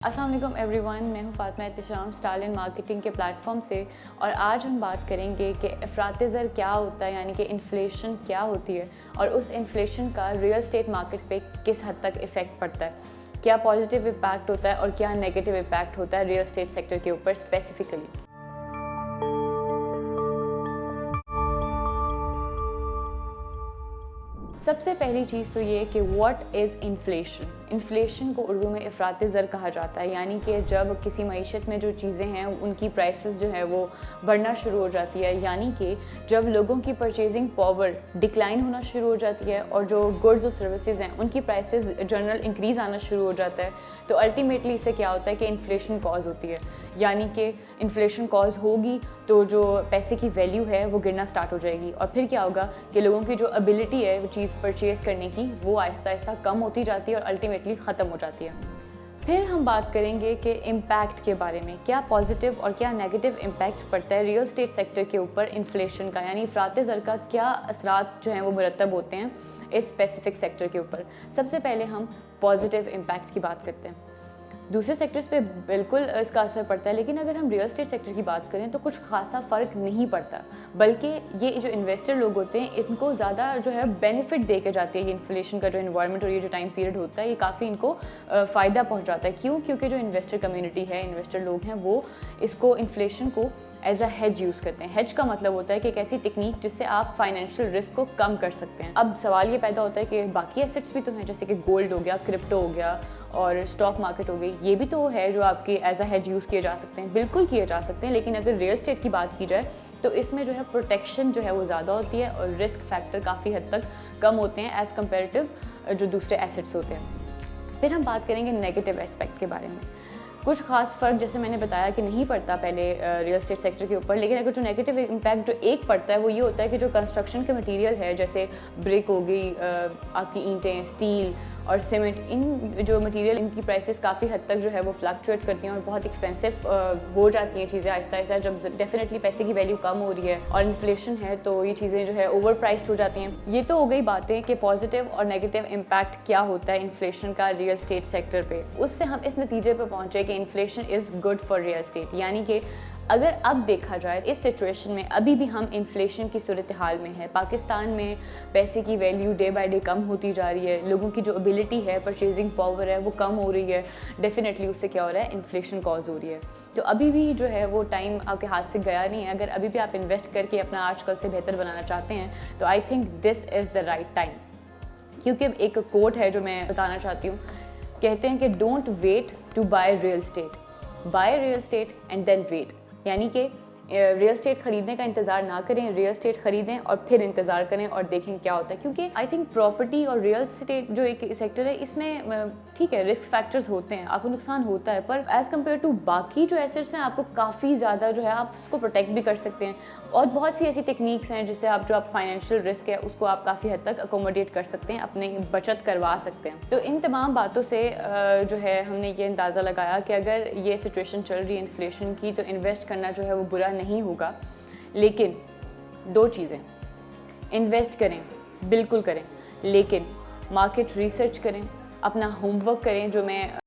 अस्सलाम वालेकुम एवरीवन, मैं हूं फातिमा एहतिशाम स्टालिन मार्केटिंग के प्लेटफॉर्म से। और आज हम बात करेंगे कि अफरात ज़र क्या होता है, यानी कि इन्फ्लेशन क्या होती है और उस इन्फ्लेशन का रियल एस्टेट मार्केट पे किस हद तक इफ़ेक्ट पड़ता है, क्या पॉजिटिव इम्पैक्ट होता है और क्या नेगेटिव इम्पैक्ट होता है रियल एस्टेट सेक्टर के ऊपर स्पेसिफिकली। सबसे पहली चीज़ तो ये कि व्हाट इज़ इन्फ्लेशन। इन्फ्लेशन को उर्दू में अफरात ज़र कहा जाता है, यानी कि जब किसी मईशत में जो चीज़ें हैं उनकी प्राइसेस जो है वो बढ़ना शुरू हो जाती है, यानी कि जब लोगों की परचेजिंग पावर डिक्लाइन होना शुरू हो जाती है और जो गुड्स और सर्विसेज हैं उनकी प्राइसेस जनरल इंक्रीज़ आना शुरू हो जाता है, तो अल्टीमेटली इससे क्या होता है कि इन्फ्लेशन कॉज होती है। यानी कि इन्फ्लेशन कॉज होगी तो जो पैसे की वैल्यू है वो गिरना स्टार्ट हो जाएगी और फिर क्या होगा कि लोगों की जो एबिलिटी है वो चीज़ परचेज़ करने की वो आहिस्ता आहिस्ता कम होती जाती है और अल्टीमेटली ख़त्म हो जाती है। फिर हम बात करेंगे कि इम्पैक्ट के बारे में, क्या पॉजिटिव और क्या नेगेटिव इम्पैक्ट पड़ता है रियल एस्टेट सेक्टर के ऊपर इन्फ्लेशन का, यानी अफरात ज़र का क्या असरात जो हैं वो मुरतब होते हैं इस स्पेसिफिक सेक्टर के ऊपर। सबसे पहले हम पॉजिटिव इम्पैक्ट की बात करते हैं। दूसरे सेक्टर्स पे बिल्कुल इसका असर पड़ता है, लेकिन अगर हम रियल एस्टेट सेक्टर की बात करें तो कुछ खासा फ़र्क नहीं पड़ता, बल्कि ये जो इन्वेस्टर लोग होते हैं इनको ज़्यादा जो है बेनिफिट दे के जाती है ये इन्फ्लेशन का जो इन्वायरमेंट और ये जो टाइम पीरियड होता है ये काफ़ी इनको फ़ायदा पहुंचाता है। क्यों? क्योंकि जो इन्वेस्टर कम्युनिटी है, इन्वेस्टर लोग हैं, वो इसको इन्फ्लेशन को एज अ हेज यूज़ करते हैं। हेज का मतलब होता है कि एक ऐसी टेक्निक जिससे आप फाइनेंशियल रिस्क को कम कर सकते हैं। अब सवाल ये पैदा होता है कि बाकी एसेट्स भी तो हैं, जैसे कि गोल्ड हो गया, क्रिप्टो हो गया और स्टॉक मार्केट हो गई, ये भी तो है जो आपके एज अ हेज यूज़ किए जा सकते हैं। बिल्कुल किए जा सकते हैं, लेकिन अगर रियल एस्टेट की बात की जाए तो इसमें जो है प्रोटेक्शन जो है वो ज़्यादा होती है और रिस्क फैक्टर काफ़ी हद तक कम होते हैं एज़ कम्पेरेटिव जो दूसरे एसेट्स होते हैं। फिर हम बात करेंगे नेगेटिव एस्पेक्ट के बारे में। कुछ खास फ़र्क जैसे मैंने बताया कि नहीं पड़ता पहले रियल एस्टेट सेक्टर के ऊपर, लेकिन अगर जो नेगेटिव इम्पैक्ट जो एक पड़ता है वो ये होता है कि जो कंस्ट्रक्शन के मटेरियल है, जैसे ब्रिक हो गई, आपकी ईंटें, स्टील और सीमेंट, इन जो मटेरियल इनकी प्राइसेस काफ़ी हद तक जो है वो फ्लक्चुएट करती हैं और बहुत एक्सपेंसिव हो जाती हैं चीज़ें आहिस्ता आहिस्ता। जब डेफिनेटली पैसे की वैल्यू कम हो रही है और इन्फ्लेशन है तो ये चीज़ें जो है ओवर प्राइस्ड हो जाती हैं। ये तो हो गई बातें कि पॉजिटिव और नेगेटिव इम्पैक्ट क्या होता है इन्फ्लेशन का रियल एस्टेट सेक्टर पे। उससे हम इस नतीजे पर पहुँचे कि inflation is good for real estate, यानी कि अगर अब देखा जाए इस सिचुएशन में अभी भी हम इन्फ्लेशन की सूरत हाल में है, पाकिस्तान में पैसे की वैल्यू डे बाय डे कम होती जा रही है, लोगों की जो एबिलिटी है, परचेजिंग पावर है वो कम हो रही है, डेफिनेटली उससे क्या हो रहा है, इन्फ्लेशन कॉज हो रही है। तो अभी भी जो है वो टाइम आपके हाथ से गया नहीं है। अगर अभी भी आप इन्वेस्ट करके अपना आजकल से बेहतर बनाना चाहते हैं तो I think this is the right time. क्योंकि एक कोट है जो मैं बताना चाहती हूँ, कहते हैं कि don't wait to buy real estate, buy real estate and then wait, यानी कि रियल एस्टेट खरीदने का इंतज़ार ना करें, रियल एस्टेट खरीदें और फिर इंतज़ार करें और देखें क्या होता है। क्योंकि आई थिंक प्रॉपर्टी और रियल एस्टेट जो एक सेक्टर है इसमें ठीक है रिस्क फैक्टर्स होते हैं, आपको नुकसान होता है, पर एज़ कम्पेयर टू बाकी जो एसेट्स हैं आपको काफ़ी ज़्यादा जो है आप उसको प्रोटेक्ट भी कर सकते हैं और बहुत सी ऐसी टेक्निक्स हैं जिससे आप जो आप फाइनेंशियल रिस्क है उसको आप काफ़ी हद तक अकोमोडेट कर सकते हैं, अपनी बचत करवा सकते हैं। तो इन तमाम बातों से जो है हमने ये अंदाज़ा लगाया कि अगर ये सिचुएशन चल रही है इन्फ्लेशन की तो इन्वेस्ट करना जो है वो बुरा नहीं होगा, लेकिन दो चीज़ें, इन्वेस्ट करें बिल्कुल करें, लेकिन मार्केट रिसर्च करें, अपना होमवर्क करें, जो मैं